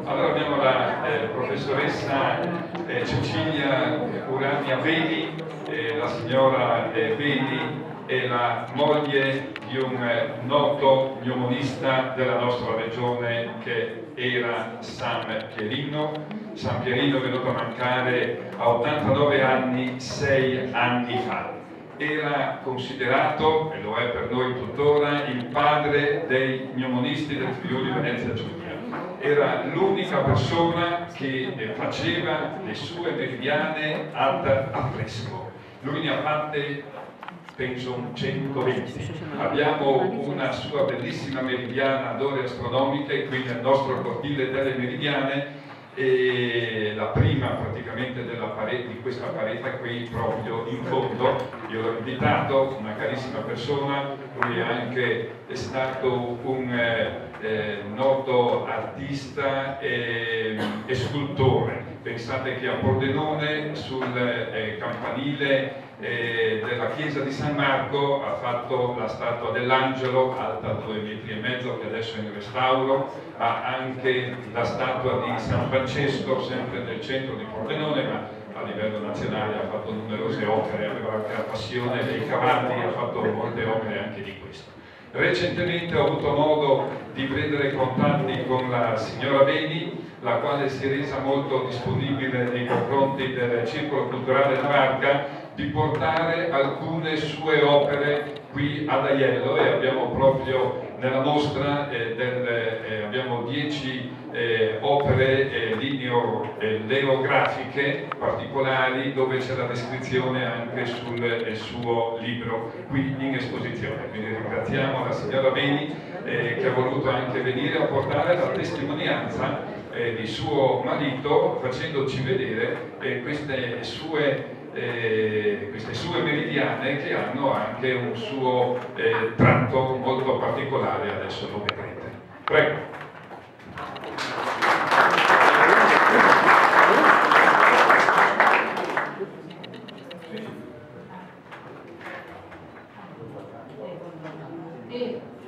Allora abbiamo la professoressa Cecilia Urania Beni, la signora Beni è la moglie di un noto gnomonista della nostra regione che era San Pierino. San Pierino è venuto a mancare a 89 anni 6 anni fa. Era considerato, e lo è per noi tuttora, il padre dei gnomonisti del Friuli Venezia Giulia. Era l'unica persona che faceva le sue meridiane ad affresco. Lui ne ha fatte, penso, 120. Abbiamo una sua bellissima meridiana ad ore astronomiche qui nel nostro cortile delle meridiane, e la prima praticamente di questa parete qui proprio in fondo. Io l'ho invitato, una carissima persona, lui è stato un noto artista e scultore. Pensate che a Pordenone, sul campanile della chiesa di San Marco, ha fatto la statua dell'angelo alta 2,5 metri, che adesso è in restauro. Ha anche la statua di San Francesco, sempre nel centro di Pordenone, ma a livello nazionale ha fatto numerose opere, aveva anche la passione dei cavalli, ha fatto molte opere anche di questo. Recentemente ho avuto modo di prendere contatti con la signora Beni, la quale si è resa molto disponibile nei confronti del Circolo Culturale di Varca di portare alcune sue opere qui ad Aiello, e abbiamo proprio nella mostra abbiamo 10 opere leografiche particolari, dove c'è la descrizione anche sul suo libro qui in esposizione. Quindi ringraziamo la signora Beni che ha voluto anche venire a portare la testimonianza di suo marito, facendoci vedere queste sue meridiane, che hanno anche un suo tratto molto particolare. Adesso lo vedrete. Prego.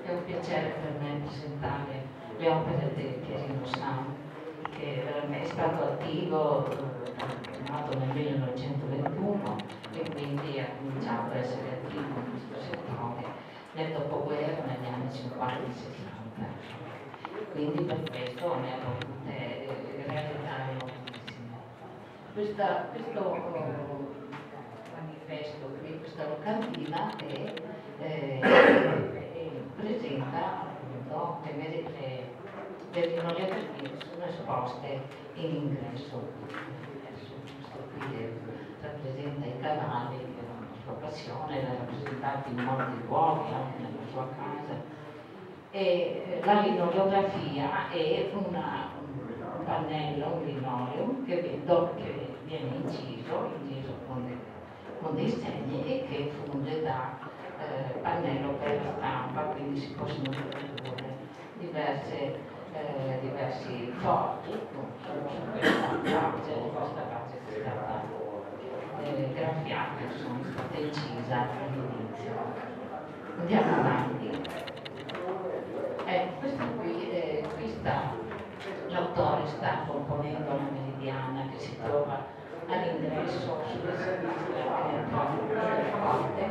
È un piacere per me presentare le opere di Pierino Sam, che è stato attivo, nato nel 1921, e quindi ha cominciato a essere attivo in questo settore nel dopoguerra, negli anni 50 e 60. Quindi per questo ne ha volute realizzare moltissime. Questo manifesto qui, questa locandina presenta appunto le rinnovabili che sono esposte in ingresso. Questo qui rappresenta i cavalli, che è la sua passione, l'ha rappresentato in molti luoghi, anche nella sua casa. E la linolografia è un pannello, un linoleum che viene inciso con dei segni, e che funge da pannello per la stampa, quindi si possono produrre diversi fogli su questa base che è stata grafiata, insomma, è stata incisa all'inizio. Andiamo avanti. Questo qui l'autore sta componendo la meridiana che si trova all'ingresso sulla sinistra delle porte.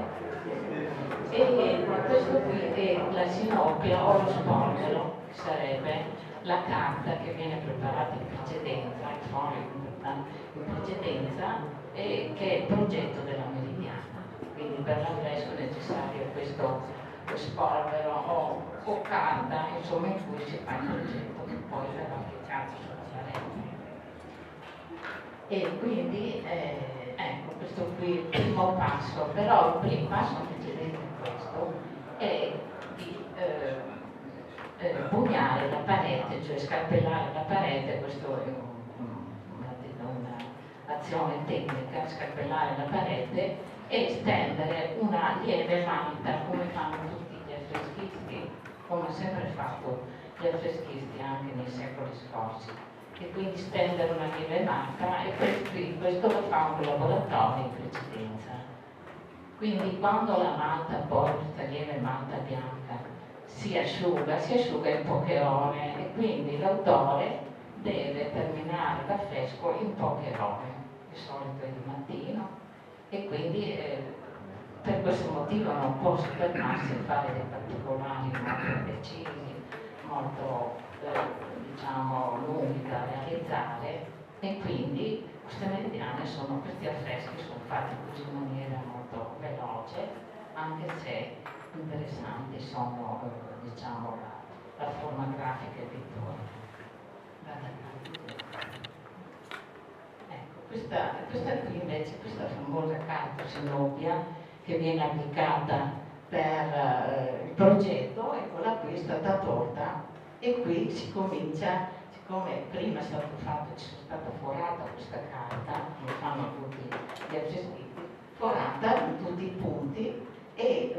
E questo qui è la sinopia o lo spolvero, che sarebbe la carta che viene preparata in precedenza, il foglio in precedenza, e che è il progetto della meridiana. Quindi per l'ingresso è necessario questo spolvero o carta, insomma, in cui si fa il progetto, che poi verrà applicato sulla parete. E quindi ecco, questo qui è il primo passo, però il primo passo antecedente a questo è di pugnare la parete, cioè scarpellare la parete. Questo è un'azione tecnica, scarpellare la parete e stendere una lieve manta, come fanno tutti gli affreschisti, come ha sempre fatto gli affreschisti anche nei secoli scorsi. E quindi stendere una lieve manta, e questo lo fa un laboratorio in precedenza. Quindi quando la manta, poi questa lieve manta bianca, si asciuga in poche ore, e quindi l'autore deve fresco in poche ore, di solito è di mattino, e quindi per questo motivo non può fermarsi a fare dei particolari molto precisi, molto diciamo lunghi da realizzare, e quindi questi affreschi sono fatti così in maniera molto veloce, anche se interessanti sono diciamo la forma grafica e pittorica. Ecco, questa qui invece, questa famosa carta sinopia che viene applicata per il progetto, e quella qui è stata tolta, e qui si comincia, siccome prima è stato fatto, ci è stata forata questa carta, come fanno tutti gli affreschi, forata in tutti i punti, e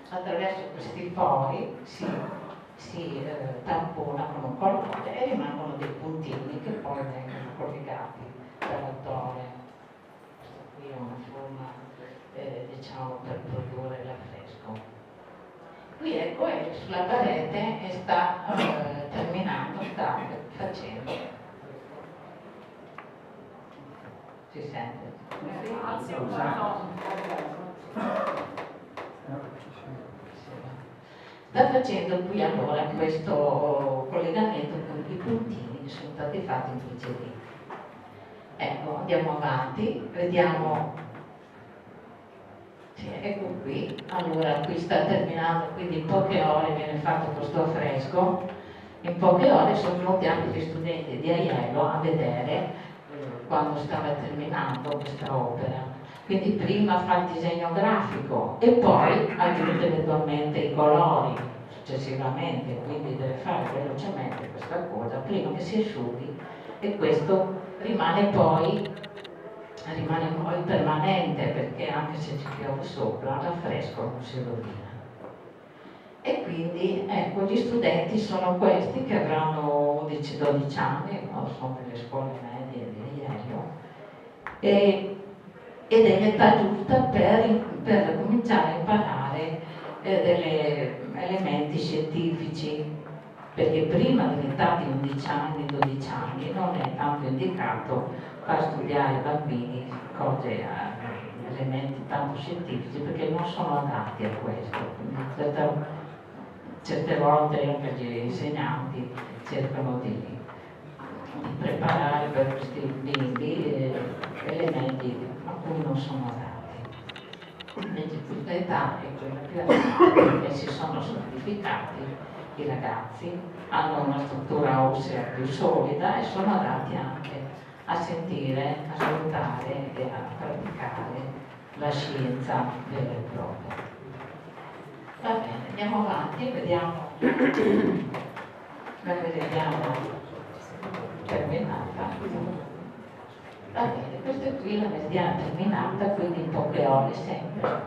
attraverso questi fori si tampona con un colore e rimangono dei puntini che poi vengono collegati dall'autore. Questa qui è una forma diciamo per produrre l'affresco. Qui ecco, sulla parete e sta terminando, sta facendo. Si sente? Sta facendo qui allora questo collegamento con i puntini che sono stati fatti in precedenza. Ecco, andiamo avanti, vediamo. Sì, ecco qui, allora qui sta terminando, quindi in poche ore viene fatto questo affresco. In poche ore sono venuti anche gli studenti di Aiello a vedere quando stava terminando questa opera. Quindi prima fa il disegno grafico e poi aggiunge eventualmente i colori successivamente, quindi deve fare velocemente questa cosa prima che si asciughi, e questo rimane poi permanente, perché anche se ci piove sopra l'affresco non si rovina. E quindi ecco, gli studenti sono questi che avranno 11-12 anni, no? Sono delle scuole medie di Aiello, ed è l'età giusta per cominciare a imparare degli elementi scientifici, perché prima dell'età di 11 anni, 12 anni non è tanto indicato far studiare ai bambini cose, elementi tanto scientifici, perché non sono adatti a questo. Quindi certe volte anche gli insegnanti cercano di preparare per questi bimbi elementi a cui non sono adatti. Invece questa età è quella più adatta, perché si sono solidificati i ragazzi, hanno una struttura ossea più solida e sono adatti anche a sentire, a ascoltare e a praticare la scienza vera e propria. Va bene, andiamo avanti e vediamo terminata. Va bene, questa qui la vediamo terminata, quindi in poche ore sempre.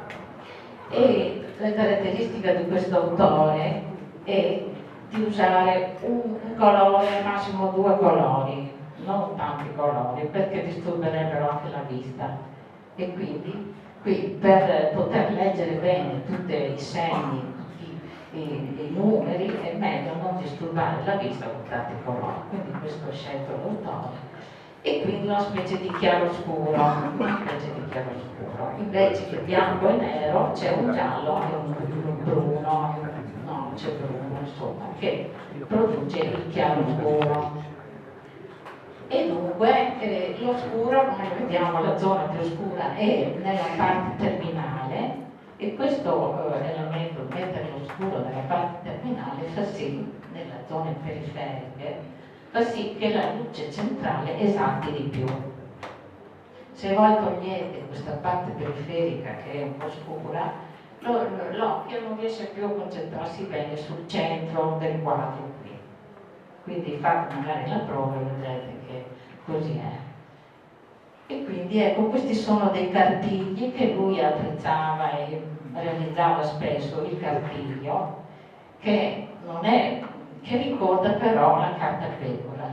E la caratteristica di questo autore è di usare un colore, massimo 2 colori, non tanti colori, perché disturberebbero anche la vista. E quindi qui, per poter leggere bene tutti i segni, i numeri, è meglio non disturbare la vista con tanti colori. Quindi questo è scelto l'autore. E quindi una specie di chiaroscuro, invece che bianco e nero c'è un giallo e un bruno, no, c'è bruno, insomma, che produce il chiaroscuro. E dunque l'oscuro, come vediamo, la zona più scura è nella parte terminale, e questo elemento, mettere l'oscuro nella parte terminale, fa sì, nelle zone periferiche, fa sì che la luce centrale esalti di più. Se voi togliete questa parte periferica che è un po' scura, l'occhio non riesce più a concentrarsi bene sul centro del quadro qui. Quindi fate magari la prova e vedrete che così è. E quindi ecco, questi sono dei cartigli che lui apprezzava e realizzava spesso, il cartiglio, che ricorda però la cartapecora.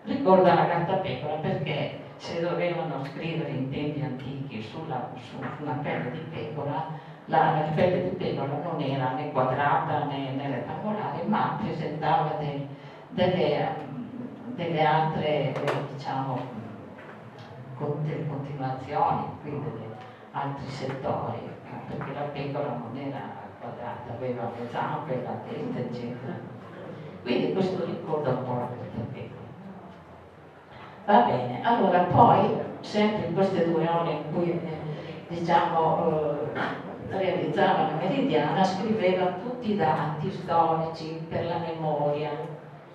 Ricorda la cartapecora perché se dovevano scrivere in tempi antichi su una pelle di pecora, la pelle di pecora non era né quadrata né rettangolare, ma presentava delle altre, diciamo, delle continuazioni, quindi degli altri settori, perché la pecora non era quadrata, aveva le zampe, la testa, eccetera. Quindi questo ricorda un po' questa pecora. Va bene, allora poi, sempre in queste 2 ore in cui diciamo, realizzava la Meridiana, scriveva tutti i dati storici per la memoria.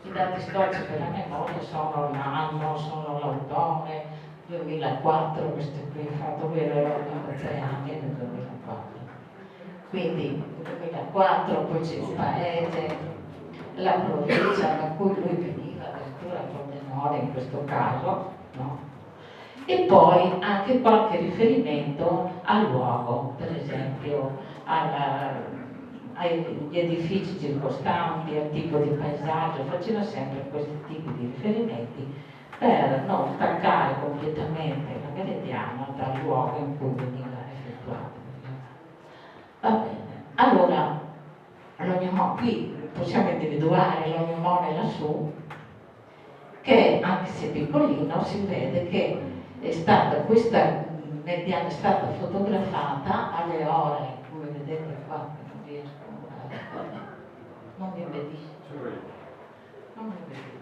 I dati storici per la memoria sono l'anno, sono l'autore, 2004, questo qui è fatto, lui aveva 93 anni nel 2004. Quindi 2004, poi c'è il paese, la provincia da cui lui veniva, addirittura Pordenone in questo caso, no? E poi anche qualche riferimento al luogo, per esempio agli edifici circostanti, al tipo di paesaggio, faceva sempre questi tipi di riferimenti per non staccare completamente la Meridiana dal luogo in cui veniva effettuata. Va bene, allora qui possiamo individuare l'ognomone lassù, che anche se piccolino si vede che questa Meridiana è stata fotografata alle ore, come vedete qua, non riesco non mi impedisce. Non mi impedisce.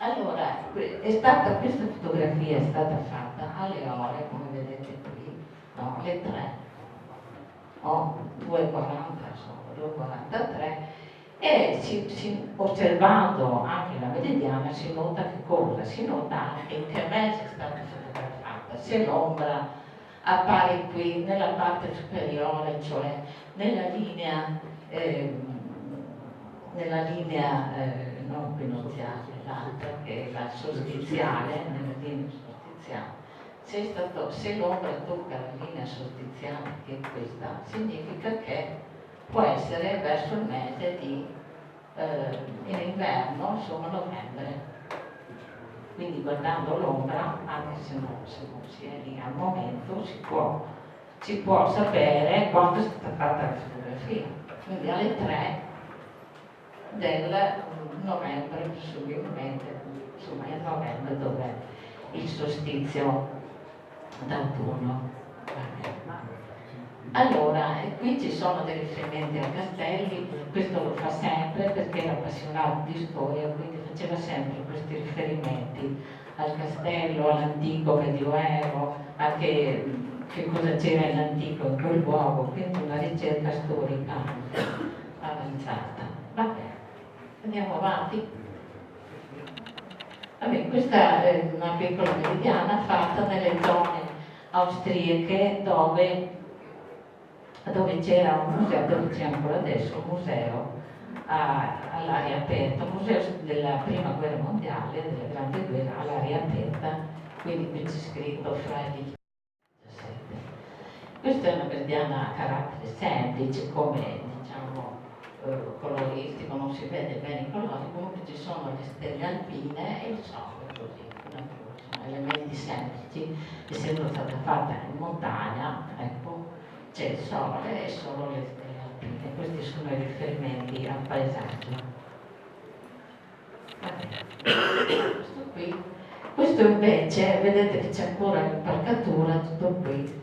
Allora, questa fotografia è stata fatta alle ore, come vedete qui, no, alle 3, o 2:40, insomma, 2:43, e osservando anche la Meridiana si nota che cosa? Si nota anche in che mese è stata fotografata, se l'ombra appare qui nella parte superiore, cioè nella linea non equinoziale, l'altra che è la solstiziale, nella linea solstiziale. Se l'ombra tocca la linea solstiziale, che è questa, significa che può essere verso il mese di in inverno, insomma novembre. Quindi guardando l'ombra, anche se non si è lì al momento, si può sapere quando è stata fatta la fotografia. Quindi alle 3 del novembre, presumibilmente, insomma è novembre dove il solstizio d'autunno. Allora, qui ci sono dei riferimenti a castelli, questo lo fa sempre perché era appassionato di storia, quindi faceva sempre questi riferimenti al castello, all'antico medioevo, a che cosa c'era in antico in quel luogo, quindi una ricerca storica avanzata. Va bene, andiamo avanti. Vabbè, questa è una piccola meridiana fatta nelle zone austriache dove c'era un museo, dove c'è ancora adesso un museo all'aria aperta, un museo della prima guerra mondiale, della grande guerra all'aria aperta, quindi qui c'è scritto fra gli 17. Questa è una meridiana a carattere semplice, come diciamo coloristico, non si vede bene i colori, comunque ci sono le stelle alpine e il sole, così, sono elementi semplici, essendo stata fatta in montagna, ecco, c'è il sole e solo le stelle alpine. Questi sono i riferimenti al paesaggio. Questo invece, vedete che c'è ancora l'impalcatura, tutto qui.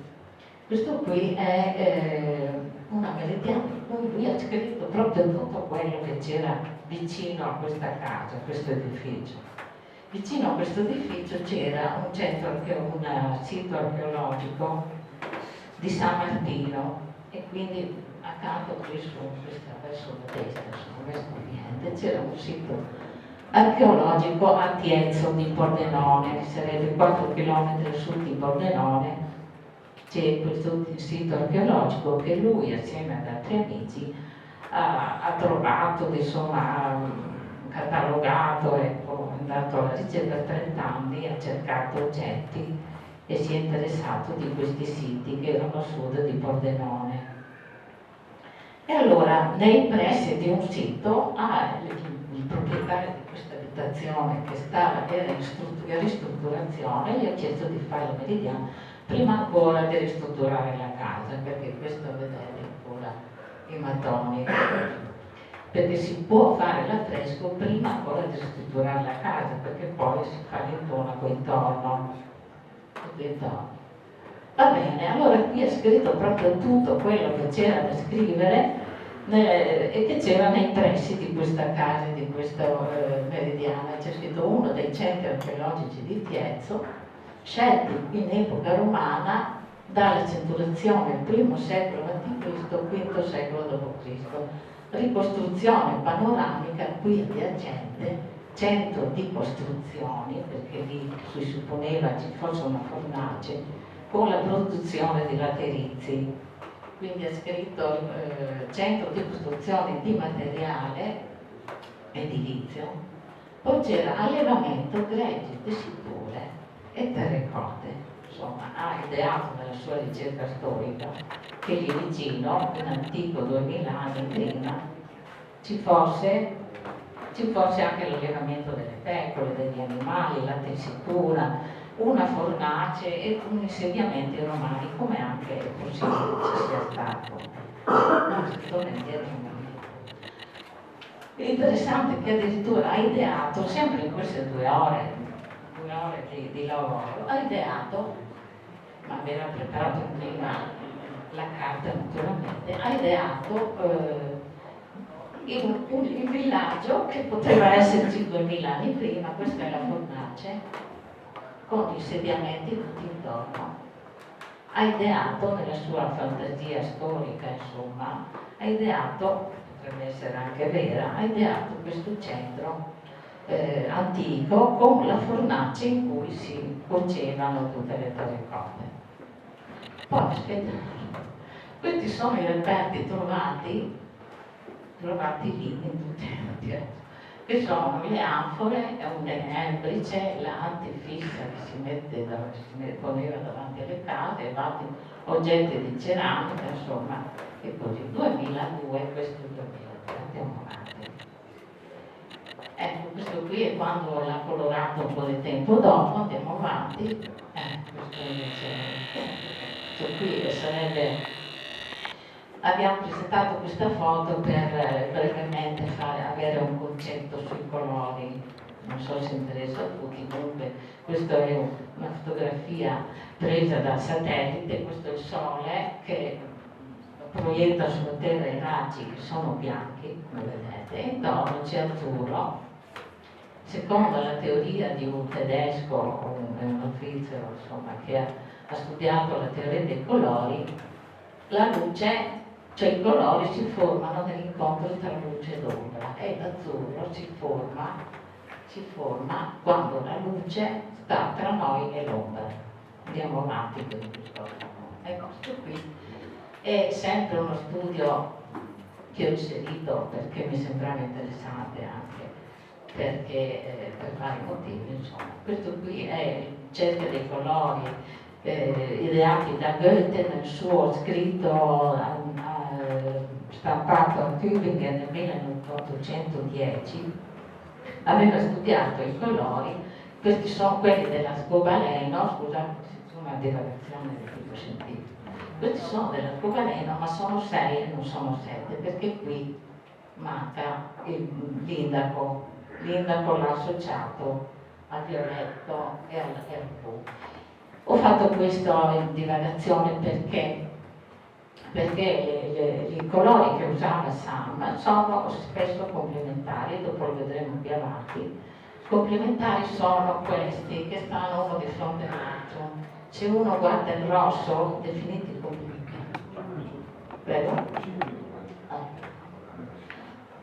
Questo qui è una meridiana in cui lui ha scritto proprio tutto quello che c'era vicino a questa casa, a questo edificio. Vicino a questo edificio c'era un sito archeologico di San Martino e quindi accanto qui verso la destra, verso l'Oriente, c'era un sito archeologico a Tiezzo di Pordenone, che sarebbe 4 km a sud di Pordenone. C'è questo sito archeologico che lui assieme ad altri amici ha trovato, insomma, ha catalogato, ecco, è andato alla ricerca per 30 anni, ha cercato oggetti e si è interessato di questi siti che erano a sud di Pordenone. E allora nei pressi di un sito il proprietario di questa abitazione che era in ristrutturazione gli ha chiesto di fare la meridiana prima ancora di ristrutturare la casa, perché questo vedete ancora i mattoni, perché si può fare l'affresco prima ancora di ristrutturare la casa, perché poi si fa l'intonaco intorno, tutto intorno. Va bene, allora qui è scritto proprio tutto quello che c'era da scrivere e che c'era nei pressi di questa casa, di questa meridiana. C'è scritto uno dei centri archeologici di Tiezzo, scelti in epoca romana dalla centuriazione I secolo a.C., V secolo d.C. Ricostruzione panoramica qui adiacente, centro di costruzioni, perché lì si supponeva ci fosse una fornace, con la produzione di laterizi. Quindi è scritto centro di costruzione di materiale edilizio. Poi c'era allevamento, greggi, tessiture e terrecote. Insomma, ha ideato nella sua ricerca storica che lì vicino, in antico 2000 anni prima, ci fosse anche l'allevamento delle pecore, degli animali, la tessitura, una fornace e un insediamento romani, come anche è possibile ci sia stato. Non si torna indietro un momento. È interessante che addirittura ha ideato, sempre in queste 2 ore di lavoro, ha ideato, ma aveva preparato prima la carta naturalmente, ha ideato il villaggio che poteva esserci 2000 anni prima, questa è la fornace, con gli insediamenti tutti intorno. Ha ideato, nella sua fantasia storica, insomma, ha ideato, potrebbe essere anche vera, ha ideato questo centro antico con la fornace in cui si cuocevano tutte le terrecote. Poi, aspetta, questi sono i reperti trovati lì in tutte, che sono le anfore, un embrice, l'antifissa che si poneva davanti alle case, vari oggetti di ceramica, insomma, e così. 2002, questo è il 2003, andiamo avanti. Ecco, questo qui è quando l'ha colorato un po' di tempo dopo, andiamo avanti. Questo qui sarebbe... Abbiamo presentato questa foto per brevemente avere un concetto sui colori, non so se interessa a tutti, comunque questa è una fotografia presa dal satellite, questo è il Sole che proietta sulla Terra i raggi che sono bianchi, come vedete, e intorno c'è azzurro. Secondo la teoria di un tedesco, uno svizzero, insomma, che ha studiato la teoria dei colori, la luce, cioè i colori si formano nell'incontro tra luce ed ombra e l'azzurro si forma quando la luce sta tra noi e l'ombra. Andiamo avanti per questo. Ecco, questo qui è sempre uno studio che ho inserito perché mi sembrava interessante anche, perché per vari motivi, insomma. Questo qui è cerca dei colori ideati da Goethe nel suo scritto stampato a Tübingen nel 1810. Aveva studiato i colori, questi sono quelli della scobaleno, scusate, una divagazione di tipo scientifico. Questi sono della scobaleno, ma sono 6 e non sono 7, perché qui manca l'indaco. L'indaco l'ha associato al violetto e al blu. Ho fatto questa divagazione perché i colori che usava Sam sono spesso complementari, dopo lo vedremo più avanti. Complementari sono questi che stanno uno di fronte all'altro. Se uno guarda il rosso, definiti complementari. Prego?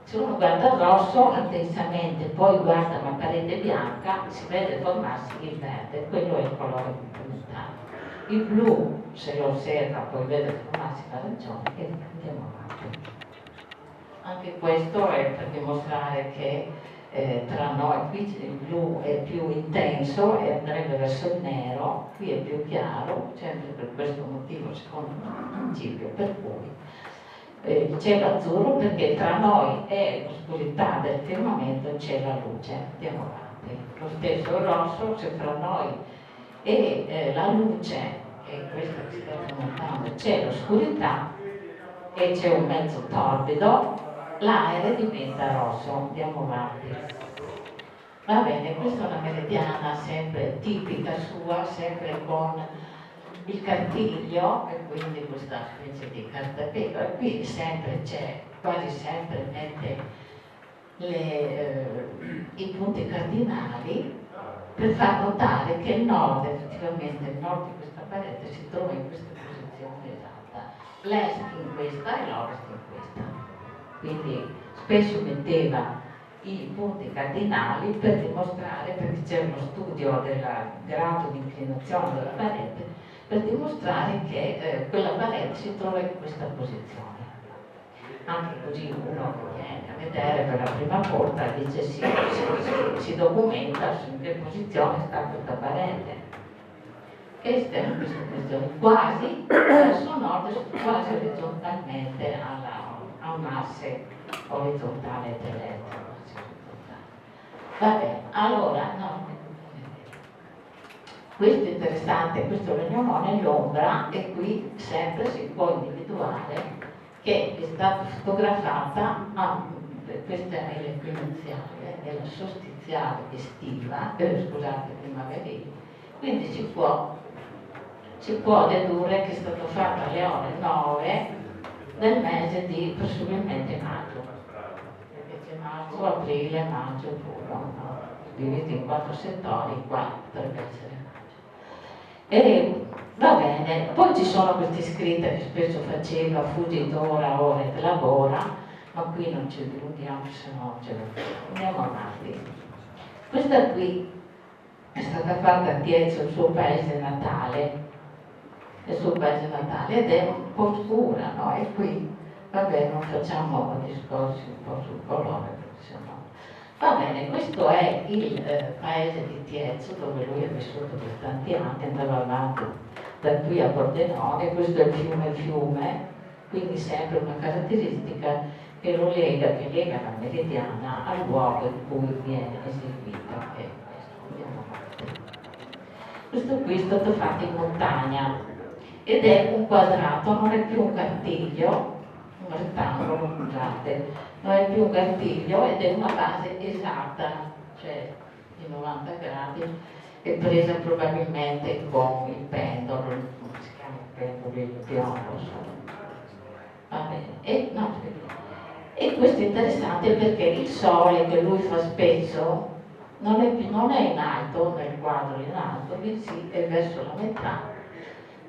Se uno guarda il rosso intensamente, poi guarda una parete bianca, si vede formarsi il verde, quello è il colore complementare. Il blu, se lo osserva, poi vede formarsi l'arancione e andiamo avanti. Anche questo è per dimostrare che tra noi qui il blu è più intenso e andrebbe verso il nero, qui è più chiaro, sempre per questo motivo, secondo il principio, per cui c'è l'azzurro perché tra noi e l'oscurità del firmamento c'è la luce. Andiamo avanti. Lo stesso rosso, se tra noi e la luce è questa che state notando, c'è l'oscurità e c'è un mezzo torbido, l'aereo diventa rosso. Andiamo avanti. Va bene, questa è una meridiana sempre tipica sua, sempre con il cartiglio e quindi questa specie di cartapecora. Qui sempre c'è, quasi sempre mette i punti cardinali per far notare che il nord, effettivamente il nord di questa parete si trova in questa posizione esatta, l'est in questa e l'ovest in questa. Quindi spesso metteva i punti cardinali per dimostrare, perché c'è uno studio del grado di inclinazione della parete, per dimostrare che quella parete si trova in questa posizione. Anche così uno che viene a vedere per la prima volta dice si documenta su in che posizione sta questa parete. Che sta in questa posizione, quasi verso nord, quasi orizzontalmente a un asse orizzontale terrestre. Va bene, allora, no. Questo è interessante, questo legnomone l'ombra e qui sempre si può individuare che è stata fotografata, questa è l'equinoziale, è la solstiziale estiva, primaverile, quindi si può dedurre che è stato fatto alle ore 9 del mese di presumibilmente maggio, perché c'è marzo, aprile, maggio, giugno, no? Divisi in 4 settori, qua potrebbe essere maggio. E va bene, poi ci sono queste scritte che spesso faceva fuggi d'ora, ore te lavora, ma qui non ci dilunghiamo, se no ce la andiamo avanti. Questa qui è stata fatta a Tiezzo, il suo paese natale, ed è un po' scura, no? E qui, vabbè, non facciamo discorsi un po' sul colore, perché sennò. Va bene, questo è il paese di Tiezzo, dove lui è vissuto per tanti anni, andava avanti da qui a Pordenone, questo è il fiume, quindi sempre una caratteristica che lega la meridiana al luogo in cui viene eseguita. E andiamo avanti. Questo qui è stato fatto in montagna ed è un quadrato, non è più un cartiglio, un rettangolo, scusate, non è più un cartiglio ed è una base esatta, cioè di 90 gradi, è presa probabilmente con il pendolo, come si chiama il pendolo, il piombo, va bene. E questo è interessante perché il sole che lui fa spesso non è in alto, nel quadro in alto, bensì è verso la metà.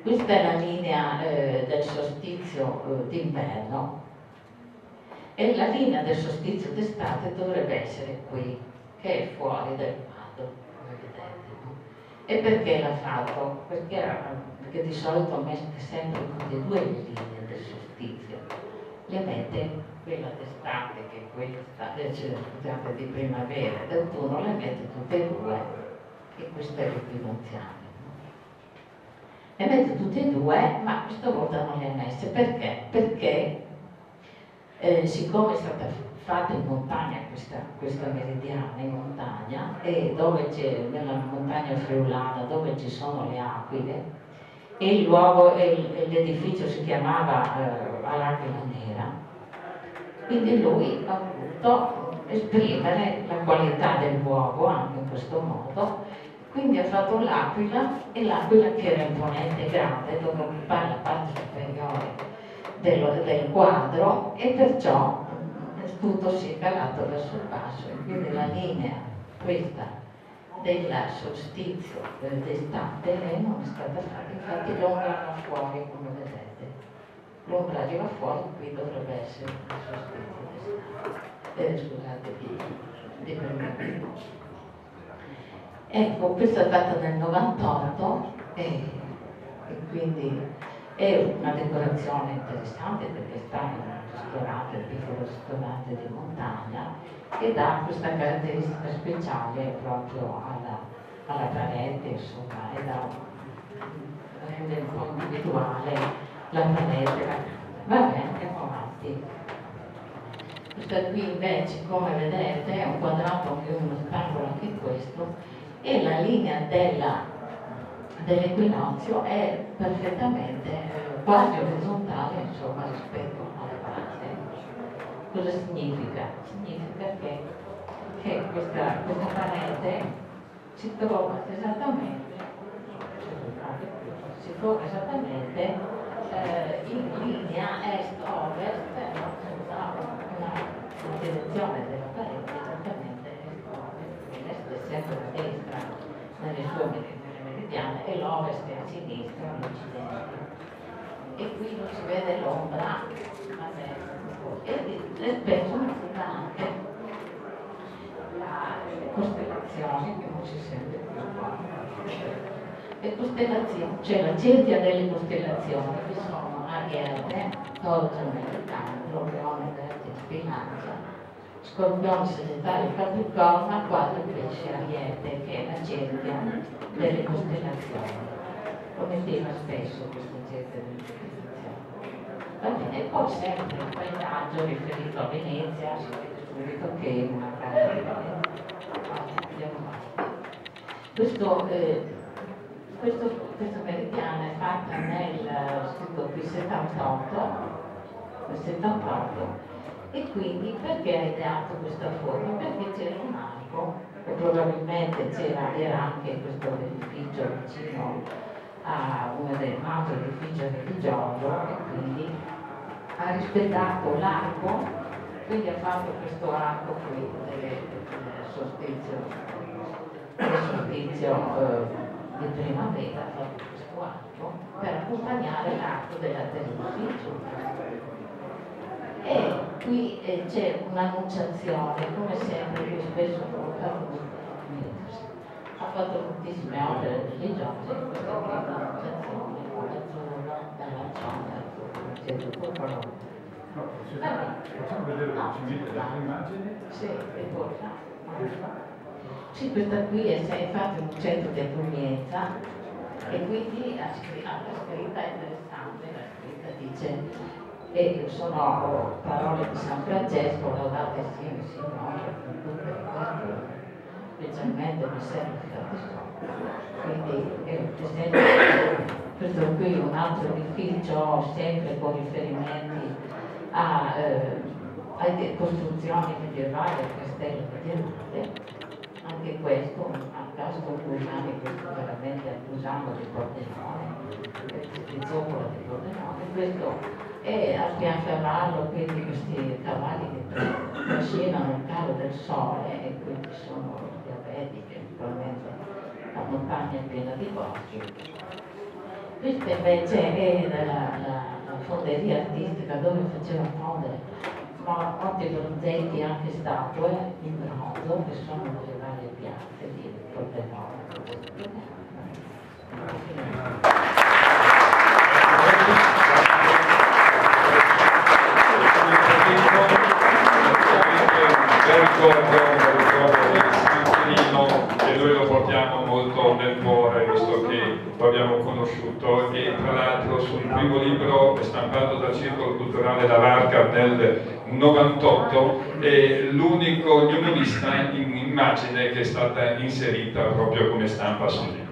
Questa è la linea del solstizio d'inverno e la linea del solstizio d'estate dovrebbe essere qui, che è fuori del quadro, come vedete. No? E perché l'ha fatto? Perché di solito mette sempre tutte e due le linee del solstizio, le mette quella d'estate che è quella di primavera, d'autunno le mette tutte e due, e questo è l'equinoziale. Le mette tutte e due, ma questa volta non le ha messe. Perché? Perché siccome è stata fatta in montagna questa meridiana in montagna, e dove c'è, nella montagna friulana, dove ci sono le aquile, e il luogo, l'edificio si chiamava all'Aquila Nera, quindi lui ha voluto esprimere la qualità del luogo anche in questo modo. Quindi ha fatto l'aquila, e l'aquila che era imponente e grande, dove occupava la parte superiore del quadro, e perciò tutto si è calato verso il basso. E quindi la linea, questa del solstizio d'estate, non è stata fatta, infatti l'ombra va fuori, come vedete. L'ombra arriva fuori, qui dovrebbe essere il solstizio d'estate. Scusate, di primavera. Ecco, questa è fatta nel 98 e quindi è una decorazione interessante perché sta in un ristorante, un piccolo ristorante di montagna, che dà questa caratteristica speciale proprio alla parete, insomma, e rende un po' individuale la parete. Va bene, andiamo avanti. Questa qui invece, come vedete, è un quadrato, anche uno rettangolo, anche questo, e la linea dell'equinozio è perfettamente quasi orizzontale, insomma, rispetto alla base. Cosa significa? Significa che questa parete si trova esattamente in linea est-ovest, una direzione della parete esattamente est-ovest. L'est è sempre a destra nelle sue meridiane e l'ovest è a sinistra all'occidente. E qui non si vede l'ombra a destra e spesso non si dà anche le costellazioni che non si sente più qua. Le costellazioni, cioè la cerchia delle costellazioni che sono Ariete, Toro Gemello, Leone, Vergine, Bilancia, Scorpione, Sagittario, Capricorno, quadro invece Ariete, che è la cerchia delle costellazioni. Lo metteva spesso questa cerchia delle costellazioni. Va bene, e poi sempre il paesaggio riferito a Venezia, si vede subito che è una casa di Venezia. Andiamo avanti. Questa meridiana è fatta nel scritto qui 78, e quindi perché ha ideato questa forma? Perché c'era un arco e probabilmente era anche questo edificio vicino a uno dei altri edifici religioso e quindi ha rispettato l'arco, quindi ha fatto questo arco qui del solstizio di primavera, questo arco, per accompagnare l'arco dell'atterrificio. E qui c'è un'annunciazione, come sempre, qui spesso ha fatto moltissime opere religiose, questa qui è un'annunciazione con l'azzurro, dall'arancione, c'è tutto quello. Facciamo vedere velocemente l'immagine. Sì, e poi sì, questa qui è infatti un centro di accoglienza e quindi la scritta è interessante, la scritta dice, e sono parole di San Francesco, laudate sia il Signore, in tutte le creature, specialmente mi serve quindi questo qui è un altro edificio sempre con riferimenti alle costruzioni medievali, al castello medievale. Anche questo, a caso conclusione, questo veramente accusando di Pordenone, di zoccola di Pordenone, questo è a Piancavallo, quindi questi cavalli che trascinano il calo del sole e quindi sono diabetiche, probabilmente la montagna è piena di boschi. Questa invece è la fonderia artistica dove faceva fondere molti bronzetti, anche statue in bronzo che sono nelle varie piazze di Pordenone. E noi lo portiamo molto nel cuore, visto che lo abbiamo conosciuto, e tra l'altro sul primo libro stampato dal Circolo Culturale La Varca nel 98 è l'unico numerista in immagine che è stata inserita proprio come stampa sul libro.